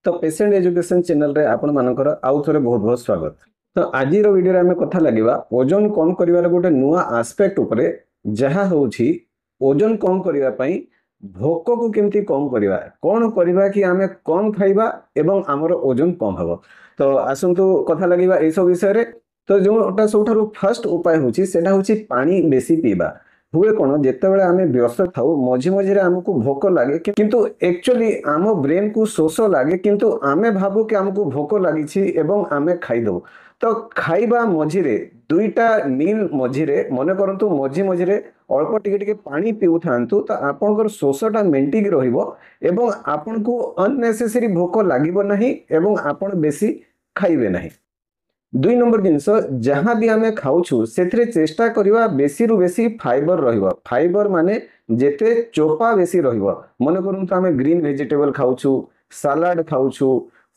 तो patient education channel रे आपण मानकर आउ थरे बहुत बहुत स्वागत। तो आज वीडियो रे आमे कथा लागिबा ओजन कम करिवार गोटे नुआ एस्पेक्ट उपरे जहा होउछि ओजन कम करिवा पई भोक को केमती कम करिवा कोन करिवा कि आमे कम खाइबा एवं हमर ओजन कम हबो। तो आसंतु कथा लागिबा ए सब विषय रे। तो जोटा सबठारु फर्स्ट उपाय होउछि सेटा होउछि पानी बेसी पीबा। हुए कौन जितेबाला आम व्यस्त थाउ मझे मझे आमको भोक लगे किंतु एक्चुअली आम ब्रेन को शोष लगे किंतु आमे भाबु कि आमको भोक लगी एवं आमे खाइदो। तो खाइबा मझिरे दुईटा मील मझिरे मन करंतु मझे मझिरे अल्प टिके टिके पानी पिउ थांतु तो आपनकर शोषटा मेंटिक रहिबो एवं आपनको अननेसेसरी भोक लागिबो नाही एवं आपन बेसी खाइबे नाही। दुई नंबर जिनस जहाँ भी आमे खाउछु सेथरे चेष्टा करिवा बेसी रु बेसी फाइबर रहिबो। फाइबर माने जेते चोपा बेसी रहिबो। मन करंतु आमे ग्रीन वेजिटेबल खाउछु, सलाड खाउछु,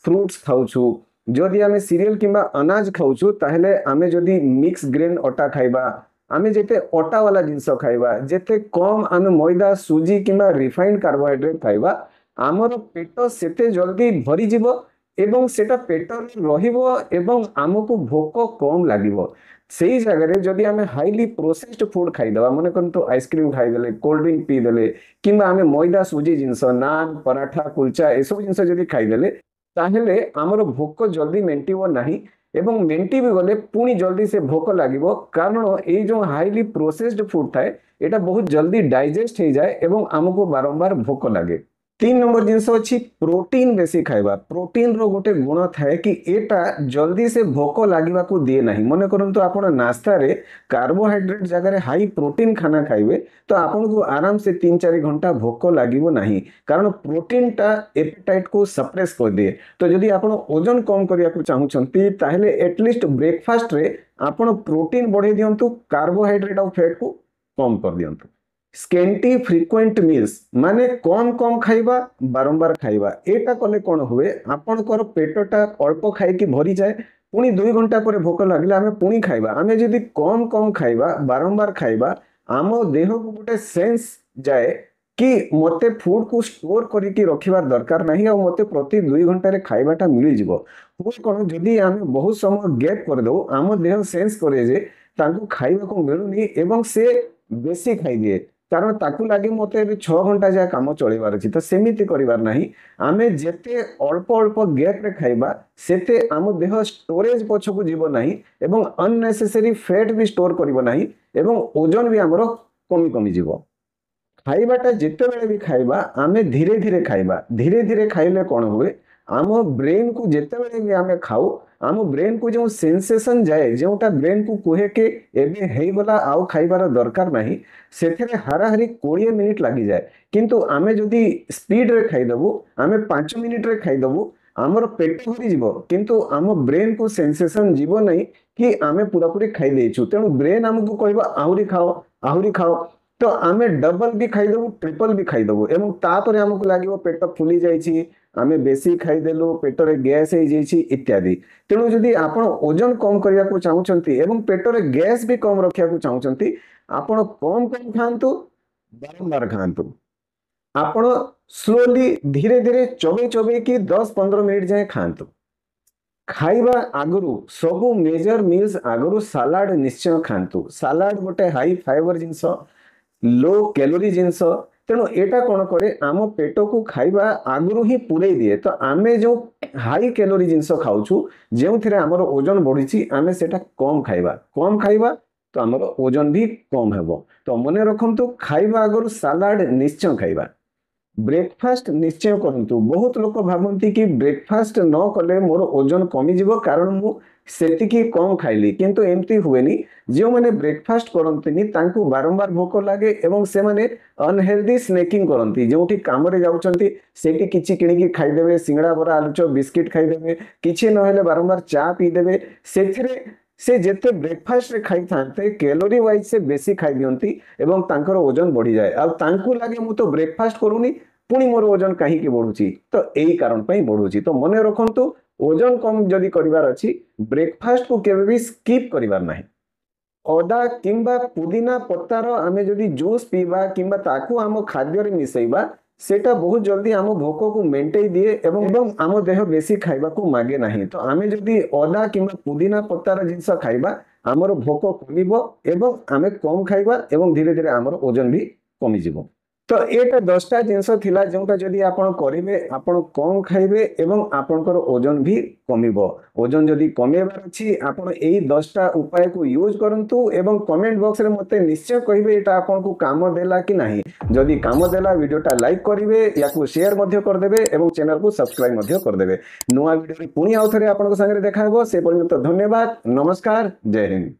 फ्रूट्स खाउछु। जदि आमे सीरियल किंबा अनाज खाउछु ताहेले आमे जदि मिक्स ग्रेन अटा खाइबा, आमे जेते अटा वाला जिनस खाइबा, जेते कम आमे मैदा सुजी किंबा रिफाइंड कार्बोहाइड्रेट खाइबा, आमर पेट सेते जल्दी भरी जिवो एवं सेटा पेटर रहिबो एवं आमको भोक कम लागिबो। सेही जगह जदि आमे हाईली प्रोसेस्ड फूड खाइदबा मन करंतु आइसक्रीम खाइदेले, कोल्ड ड्रिंक पीदेले किंबा आमे मैदा सुजी जिनस नान पराठा कुलचा एसब जिनस जदि खाइदेले ताहेले आमर भोक जल्दी मेंटिबो नाही एवं मेंटी भी गले पुणी जल्दी से भोक लागिबो। कारण ए जो हाईली प्रोसेस्ड फूड थाए एटा बहुत जल्दी डाइजेस्ट हो जाए एवं आमको बारंबार भोक लागे। तीन नंबर जिनस अच्छी प्रोटीन बेसी खाइबा। प्रोटीन रो गोटे गुण थाए कि एटा जल्दी से भोक लागिबा को दिए नाही। मन करंतु आपण नाश्ता रे कार्बोहाइड्रेट जगह हाई प्रोटीन खाना खाइबे तो आपन को आराम से 3-4 घंटा भोक लागिबो नाही। कारण प्रोटीन टा एपेटाइट को सप्रेस कर दिए। तो जदि आपण ओजन कम करिया को चाहुचंती ताहेले एटलीस्ट ब्रेकफास्ट रे आपण प्रोटीन बढ़े दियंतु, कार्बोहाइड्रेट और फैट को कम कर दियंतु। स्केंटी फ्रीक्वेंट मील्स माने कम कम खाइबा बारंबार खाइबा। एटा कले कौन हुए आपनकर पेटटा अल्प खाई कि भरी जाए पुणी 2 घंटा पर भोक लागले आमे पुणी खाइबा। आमे जदि कम कम खाइबा बारंबार खाइबा आम देह को गोटे सेंस जाए कि मते फूड को स्टोर करिकी रखिबार दरकार नहीं और मते प्रति 2 घंटा रे खाइबाटा मिली जिवो। हुए कौन जदि आमे बहुत समय गैप कर दो आम देह सेंस करे जे तांको खाइबा को मिलुनी एवं से बेसी खाई दिए कारण ताकू लगे मत 6 घंटा जाए कम चलबार अच्छी। तो सेमिति करिवार नहीं। आमे जेते अल्प अल्प गैप रे खाइबा सेते आम देह स्टोरेज पछकू जीव नहीं एवं अननेसेसरी फैट भी स्टोर करिवो नहीं एवं ओजन भी हमरो कमी कमी जीव। खाइबाटा जिते बेले भी खाइबा आमे धीरे धीरे खाइबा। धीरे धीरे खाइले कौन हुए आम ब्रेन को जिते बेले भी आमे खाऊ आम ब्रेन को जो सेंसेशन जाए जोटा ब्रेन को कहे के एबे हेगला आउ खाइबार दरकार नहीं सेथरे हाराहारी 20 मिनिट लगी जाए। किंतु आमे जदि स्पीड रे खाइदबु आमे 5 मिनिट रे खाइदबु आमर पेट भरी जीव किंतु आम ब्रेन को सेंसेशन जीव नहीं कि आमे पूरा पूरी खाई देछु। तेणु ब्रेन आमको कहबा आहुरी खाओ आहुरी खाओ। तो आमे डबल भी खाइदबु ट्रिपल भी खाइदबु एवं तापर आमको लागिवो पेट फुली जाइछि आमे बेसी खाइदेलु पेटरे गैस हो जाइछि इत्यादि। तेणु जदि आपण ओजन कम करिया को चाहुचंती एवं पेटरे गैस भी कम रखिया को चाहुचंती आपण कम कम खांतु बारंबार खांतु। आपण स्लोली धीरे धीरे चबे चबे कि 10-15 मिनिट जाए खांतु। खाइबा आगुरु सबु मेजर मील्स आगुरु सलाड निश्चय खांतु। सलाड गोटे हाई फाइबर जिनस लो कैलोरी जिनस तेणु एटा कौन करे आम पेट को खाइबा आगुरु ही पूरे दिए। तो आमे जो हाई कैलोरी जिनस खाउछु जो थे आमर ओजन बढ़ी आमे सेटा कम खाइबा तो आमर ओजन भी कम हेबो। तो मने रखंतु खाइबा आगुरु सलाड निश्चय खाइबा। ब्रेकफास्ट निश्चय करंतु। बहुत लोक भाबंती कि ब्रेकफास्ट न कले मोर ओजन कमी जीवो कारण मु सेतिकी कम खाइली किंतु एमती हुएनी। जो माने ब्रेकफास्ट करंतनी तांकु बारंबार भोक लागे एवं से माने अनहेल्दी स्नैकिंग करंती। जोठी काम रे जाउचंती सेठी किछि किणिकी खाइदेबे सिंगड़ा बरा आलुचप बिस्किट खाइदेबे किछि नहेले बारंबार चा पी देबे सेथिरे से जेते ब्रेकफास्ट रे खाई थांते कैलोरी वाइज से बेसी खाई दियंती एवं तांकर ओजन बढ़ी जाए। आ तांकु लागे मु तो ब्रेकफास्ट करूनी पुणी मोर ओजन कहीं बढ़ुची तो यही कारण बढ़ुची। तो मन रखंतु ओजन कम जदि करिवार अछि ब्रेकफास्ट को केबे भी स्किप करिवार नाही। अदा किंबा पुदीना पत्तार आमे जदि जूस पीबा किंबा ताकू आम खाद्य रे मिसैबा सेटा बहुत जल्दी आम भोक को मेंटेई दिए एवं आम देह बेसी खाइबा को मागे नहीं। तो आमे जदि अदा किंबा पुदीना पत्तार जिनस खाइबा आमर भोक कमिबो एवं आमे कम खाइबा एवं धीरे धीरे आमर ओजन भी कमी जिवो। तो एटा 10टा जिनस थिला जोंटा जदि आपण करिवे आपण कम खाइबे एवं आपणकर ओजन भी कमिबो। ओजन जदि कमेबार अछि आपण एई 10टा उपाय को यूज करंतु एवं कमेंट बॉक्स रे मते निश्चय कहिबे एटा आपण को काम देला कि नाही। जदि काम देला वीडियोटा लाइक करिवे याकू शेयर मध्य कर देबे एवं चैनल को सब्सक्राइब मध्य कर देबे। नुवा वीडियो रे पुनी आउथरे आपण संगे देखा हेबो। से पर्यंत धन्यवाद, नमस्कार, जय हिंद।